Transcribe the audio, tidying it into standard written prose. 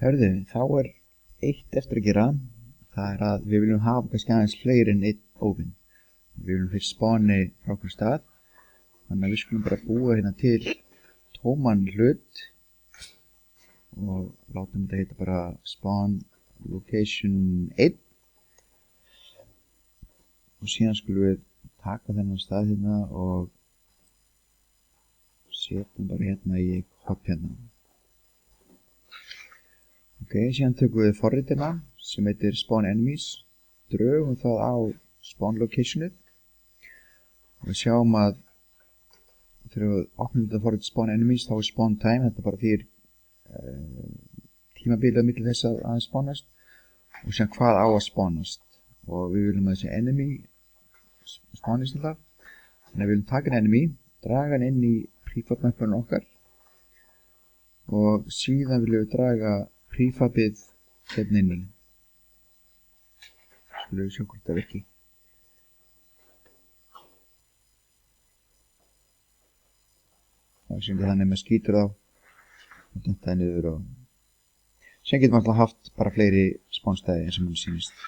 Hörðu, þá er eitt eftir að gera. Það er að við viljum hafa kannski aðeins fleiri en einn open. Við viljum fyrst spawni frá okkur stað. Þannig að við skulum bara búa hérna til tóman hlut og látum þetta heita bara spawn location 1 og síðan skulum við taka þennan stað hérna og setjum bara hérna í hopp hérna. Ok, síðan tökum við forritina sem heitir spawn enemies, drögum það á spawn locationið og við sjáum að þegar við opnum þetta forrit spawn enemies þá er spawn time, þetta bara fyrir tímabilið milli þess að aðeins spawnast og síðan hvað á að spawnast og við viljum að þessi enemy spawnist alltaf. Þannig að við viljum taka enemy, draga hann inn í prefab mappunum okkar og síðan viljum við draga prefabið hérna inn í. Skulum við sjá hvort það virki. Þá séum við þannig að maður skýtur þá og þetta er niður og síðan getum við alltaf haft bara fleiri spawnstæði eins og mann sýnist.